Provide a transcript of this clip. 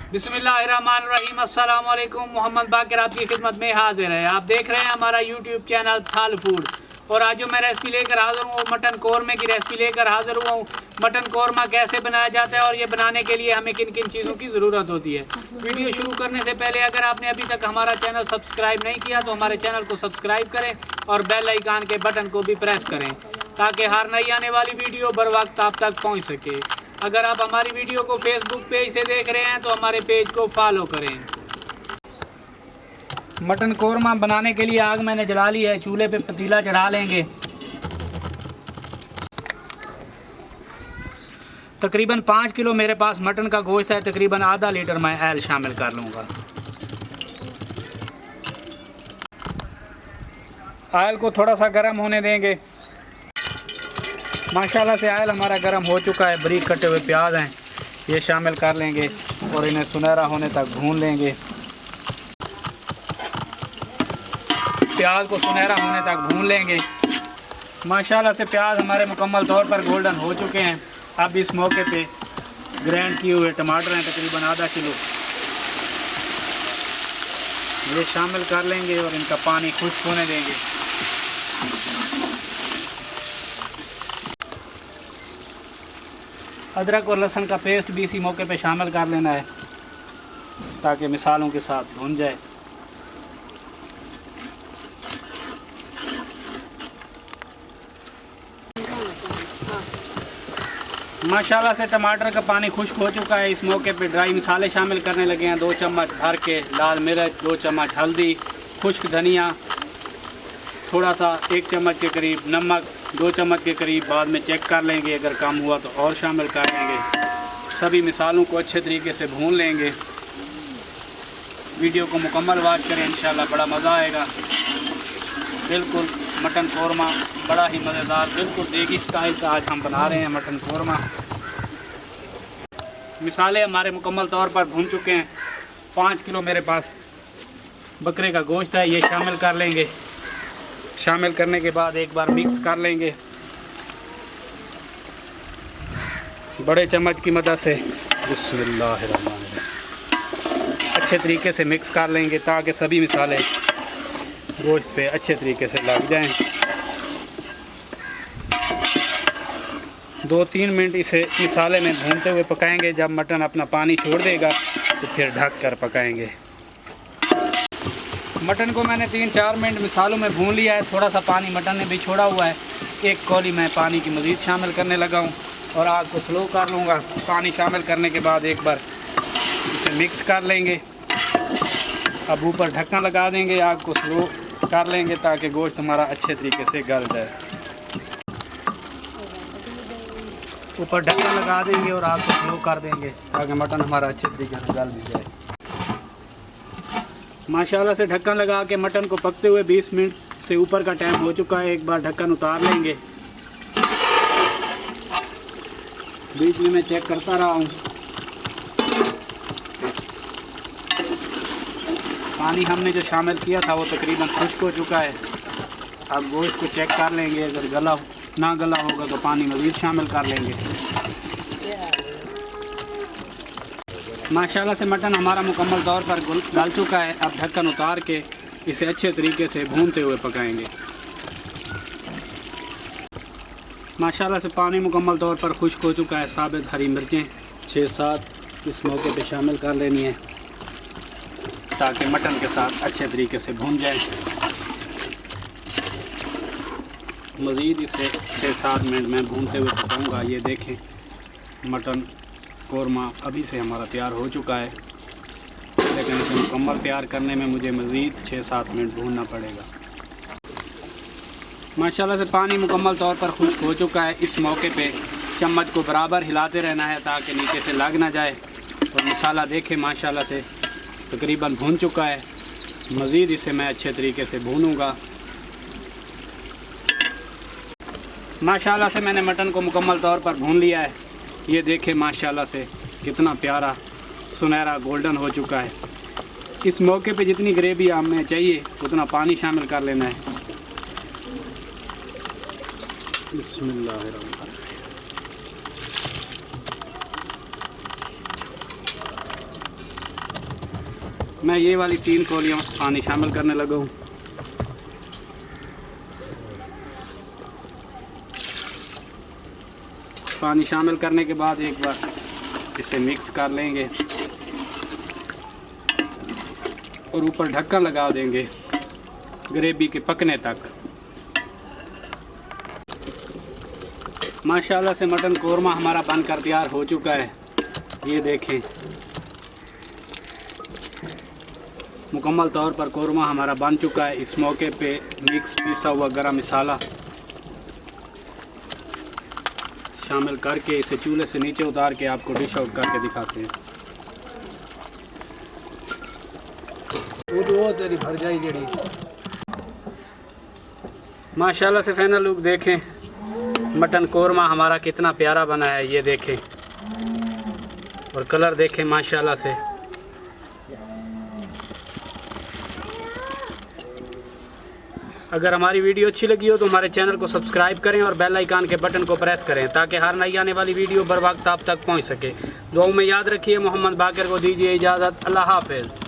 बिस्मिल्लाहिर्रहमानिर्रहीम। अस्सलाम वालेकुम। मोहम्मद बाकिर आपकी खिदमत में हाजिर है। आप देख रहे हैं हमारा यूट्यूब चैनल थाल फूड। और आज जो मैं रेसिपी लेकर हाजिर हूँ वो मटन कौरमे की रेसिपी लेकर हाजिर हुआ हूँ। मटन कौरमा कैसे बनाया जाता है और ये बनाने के लिए हमें किन किन चीज़ों की ज़रूरत होती है। वीडियो शुरू करने से पहले अगर आपने अभी तक हमारा चैनल सब्सक्राइब नहीं किया तो हमारे चैनल को सब्सक्राइब करें और बेल आइकन के बटन को भी प्रेस करें ताकि हर नई आने वाली वीडियो बर वक्त आप तक पहुँच सके। अगर आप हमारी वीडियो को फेसबुक पेज से देख रहे हैं तो हमारे पेज को फॉलो करें। मटन कौरमा बनाने के लिए आग मैंने जला ली है। चूल्हे पे पतीला चढ़ा लेंगे। तकरीबन 5 किलो मेरे पास मटन का गोश्त है। तकरीबन आधा लीटर मैं ऑयल शामिल कर लूँगा। ऑयल को थोड़ा सा गर्म होने देंगे। माशाल्लाह से ऑयल हमारा गर्म हो चुका है। बारीक कटे हुए प्याज हैं, ये शामिल कर लेंगे और इन्हें सुनहरा होने तक भून लेंगे। प्याज को सुनहरा होने तक भून लेंगे। माशाल्लाह से प्याज हमारे मुकम्मल तौर पर गोल्डन हो चुके हैं। अब इस मौके पे ग्राइंड किए हुए टमाटर हैं तकरीबन आधा किलो, ये शामिल कर लेंगे और इनका पानी खुश्क होने देंगे। अदरक और लहसुन का पेस्ट भी इसी मौके पे शामिल कर लेना है ताकि मिसालों के साथ भून जाए। माशाल्लाह से टमाटर का पानी खुश्क हो चुका है। इस मौके पे ड्राई मसाले शामिल करने लगे हैं। 2 चम्मच भर के लाल मिर्च, 2 चम्मच हल्दी, खुश्क धनिया, थोड़ा सा 1 चम्मच के करीब नमक, 2 चम्मच के करीब बाद में चेक कर लेंगे, अगर कम हुआ तो और शामिल कर लेंगे। सभी मिसालों को अच्छे तरीके से भून लेंगे। वीडियो को मुकम्मल वॉच करें, इंशाल्लाह बड़ा मज़ा आएगा। बिल्कुल मटन कौरमा बड़ा ही मज़ेदार, बिल्कुल देगी स्टाइल का आज हम बना रहे हैं मटन कौरमा। मिसाले हमारे मुकम्मल तौर पर भून चुके हैं। 5 किलो मेरे पास बकरे का गोश्त है, ये शामिल कर लेंगे। शामिल करने के बाद एक बार मिक्स कर लेंगे बड़े चम्मच की मदद से। बिस्मिल्लाहिर्रहमानिर्रहीम। अच्छे तरीके से मिक्स कर लेंगे ताकि सभी मिसाले गोश्त पे अच्छे तरीके से लग जाएं। 2-3 मिनट इसे मिसाले में भूनते हुए पकाएंगे। जब मटन अपना पानी छोड़ देगा तो फिर ढक कर पकाएंगे। मटन को मैंने 3-4 मिनट मिसालों में भून लिया है। थोड़ा सा पानी मटन ने भी छोड़ा हुआ है। 1 कौली मैं पानी की मज़ीद शामिल करने लगा हूँ और आग को स्लो कर लूँगा। पानी शामिल करने के बाद एक बार इसे मिक्स कर लेंगे। अब ऊपर ढक्कन लगा देंगे, आग को स्लो कर लेंगे ताकि गोश्त हमारा अच्छे तरीके से गल जाए। ऊपर ढक्कन लगा देंगे और आग को स्लो कर देंगे ताकि मटन हमारा अच्छे तरीके से गल भी जाए। माशाल्लाह से ढक्कन लगा के मटन को पकते हुए 20 मिनट से ऊपर का टाइम हो चुका है। एक बार ढक्कन उतार लेंगे। बीच में मैं चेक करता रहा हूँ। पानी हमने जो शामिल किया था वो तकरीबन खुश्क हो चुका है। अब गोश्त को चेक कर लेंगे, अगर ना गला होगा तो पानी मज़ीद शामिल कर लेंगे। माशाल्लाह से मटन हमारा मुकम्मल तौर पर गल चुका है। अब ढक्कन उतार के इसे अच्छे तरीके से भूनते हुए पकाएंगे। माशाल्लाह से पानी मुकम्मल तौर पर खुश्क हो चुका है। साबित हरी मिर्चें 6-7 इस मौके पे शामिल कर लेनी है ताकि मटन के साथ अच्छे तरीके से भून जाए। मज़ीद इसे 6-7 मिनट में भूनते हुए पकाऊंगा। ये देखें मटन कौरमा अभी से हमारा तैयार हो चुका है, लेकिन इसे मुकम्मल तैयार करने में मुझे मज़ीद 6-7 मिनट भूनना पड़ेगा। माशाल्लाह से पानी मुकम्मल तौर पर खुश्क हो चुका है। इस मौके पे चम्मच को बराबर हिलाते रहना है ताकि नीचे से लग ना जाए। और मसाला देखें माशाल्लाह से तकरीबन भून चुका है। मज़ीद इसे मैं अच्छे तरीके से भूनूंगा। माशाल्लाह से मैंने मटन को मुकम्मल तौर पर भून लिया है। ये देखें माशाल्लाह से कितना प्यारा सुनहरा गोल्डन हो चुका है। इस मौके पे जितनी ग्रेवी हमें चाहिए उतना पानी शामिल कर लेना है। बिस्मिल्लाहिर्रहमानिर्रहीम। मैं ये वाली 3 कौलियाँ पानी शामिल करने लगा हूँ। पानी शामिल करने के बाद एक बार इसे मिक्स कर लेंगे और ऊपर ढक्कन लगा देंगे ग्रेवी के पकने तक। माशाल्लाह से मटन कोरमा हमारा बनकर तैयार हो चुका है। ये देखें, मुकम्मल तौर पर कोरमा हमारा बन चुका है। इस मौके पे मिक्स पिसा हुआ गरम मसाला शामिल करके इसे चूल्हे से नीचे उतार के आपको डिश आउट करके दिखाते हैं। वो तेरी भर जाई जड़ी। माशाल्लाह से फाइनल लुक देखें, मटन कोरमा हमारा कितना प्यारा बना है। ये देखें और कलर देखें माशाल्लाह से। अगर हमारी वीडियो अच्छी लगी हो तो हमारे चैनल को सब्सक्राइब करें और बेल आइकन के बटन को प्रेस करें ताकि हर नई आने वाली वीडियो बर वक्त आप तक पहुंच सके। दुआओं में याद रखिए। मोहम्मद बाकर को दीजिए इजाज़त। अल्लाह हाफ़िज़।